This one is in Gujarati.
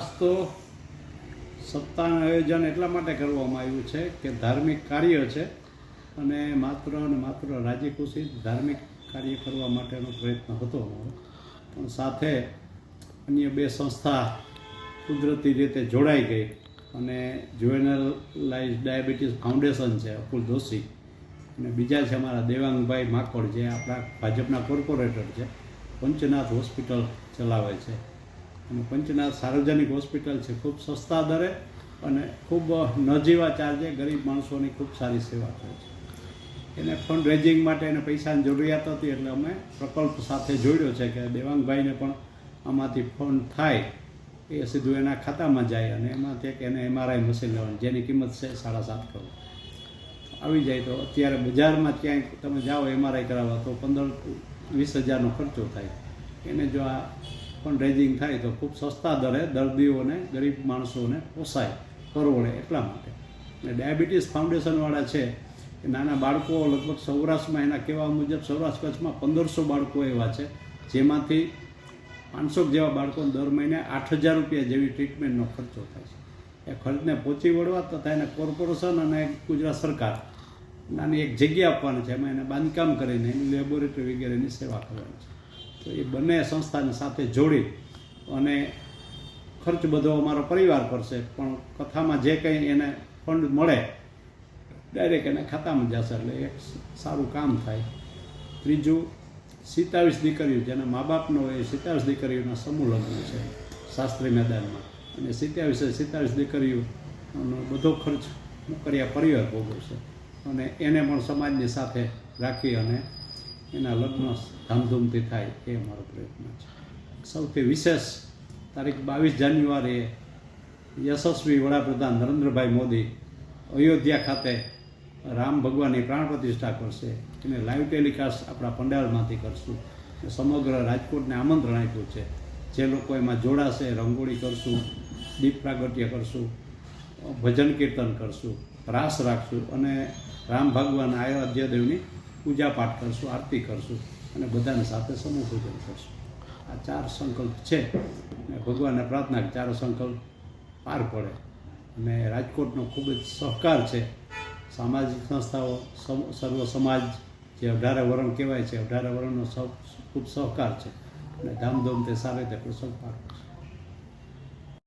ખાસ તો સપ્તાહનું આયોજન એટલા માટે કરવામાં આવ્યું છે કે ધાર્મિક કાર્ય છે અને માત્ર રાજી ખુશી ધાર્મિક કાર્ય કરવા માટેનો પ્રયત્ન હતો અમારો. પણ સાથે અન્ય બે સંસ્થા કુદરતી રીતે જોડાઈ ગઈ અને જ્યુવેનલાઇઝ ડાયાબિટીસ ફાઉન્ડેશન છે અકુલ દોશી અને બીજા છે અમારા દેવાંગભાઈ માકોડ જે આપણા ભાજપના કોર્પોરેટર છે. પંચનાથ હોસ્પિટલ ચલાવે છે અને પંચનાથ સાર્વજનિક હોસ્પિટલ છે. ખૂબ સસ્તા દરે અને ખૂબ નજીવા ચાર્જે ગરીબ માણસોની ખૂબ સારી સેવા કરે છે. એને ફંડ રેઝિંગ માટે એને પૈસાની જરૂરિયાત હતી એટલે અમે પ્રકલ્પ સાથે જોડ્યો છે કે દેવાંગભાઈને પણ આમાંથી ફંડ થાય એ સીધું એના ખાતામાં જાય અને એમાંથી એક એને MRI મશીન લેવાનું જેની કિંમત છે 7.5 કરોડ આવી જાય. તો અત્યારે બજારમાં ક્યાંય તમે જાઓ MRI કરાવવા તો 15-20 હજારનો ખર્ચો થાય. એને જો આ ફંડ રેઝિંગ થાય તો ખૂબ સસ્તા દરે દર્દીઓને ગરીબ માણસોને પોસાય પરવડે એટલા માટે. અને ડાયાબિટીસ ફાઉન્ડેશનવાળા છે એ નાના બાળકો લગભગ સૌરાષ્ટ્રમાં એના કહેવા મુજબ સૌરાષ્ટ્ર કચ્છમાં 1500 બાળકો એવા છે જેમાંથી 500 જેવા બાળકોને દર મહિને 8,000 રૂપિયા જેવી ટ્રીટમેન્ટનો ખર્ચો થાય છે. એ ખર્ચને પહોંચી વળવા તથા એને કોર્પોરેશન અને ગુજરાત સરકાર નાની એક જગ્યા આપવાની છે એમાં એને બાંધકામ કરીને એની લેબોરેટરી વગેરેની સેવા કરવાની છે. તો એ બંને સંસ્થાને સાથે જોડી અને ખર્ચ બધો અમારો પરિવાર કરશે પણ કથામાં જે કંઈ એને ફંડ મળે ડાયરેક્ટ એને ખાતામાં જશે એટલે એક સારું કામ થાય. ત્રીજું 27 દીકરીઓ જેના મા બાપનો હોય 27 દીકરીઓના સમૂહ લગ્ન છે શાસ્ત્રી મેદાનમાં અને 27 દીકરીઓનો બધો ખર્ચ કર્યા પરિવાર ભોગવશે અને એને પણ સમાજની સાથે રાખી અને એના લગ્ન ધામધૂમથી થાય એ અમારો પ્રયત્ન છે. સૌથી વિશેષ તારીખ 22 જાન્યુઆરીએ યશસ્વી વડાપ્રધાન નરેન્દ્રભાઈ મોદી અયોધ્યા ખાતે રામ ભગવાનની પ્રાણ પ્રતિષ્ઠા કરશે. એને લાઈવ ટેલિકાસ્ટ આપણા પંડાલમાંથી કરશું. સમગ્ર રાજકોટને આમંત્રણ આપ્યું છે. જે લોકો એમાં જોડાશે રંગોળી કરશું, દીપ પ્રાગટ્ય કરશું, ભજન કીર્તન કરશું, રાસ રાખશું અને રામ ભગવાન આરાધ્ય દેવની પૂજા પાઠ કરશું, આરતી કરશું અને બધાની સાથે સમૂહ પૂજન કરશું. આ 4 સંકલ્પ છે અને ભગવાનને પ્રાર્થના કે 4 સંકલ્પ પાર પડે. અને રાજકોટનો ખૂબ જ સહકાર છે. સામાજિક સંસ્થાઓ સર્વ સમાજ જે 18 વરણ કહેવાય છે 18 વરણનો ખૂબ સહકાર છે અને ધામધૂમથી સારી રીતે પ્રસંગ પાર કરશે.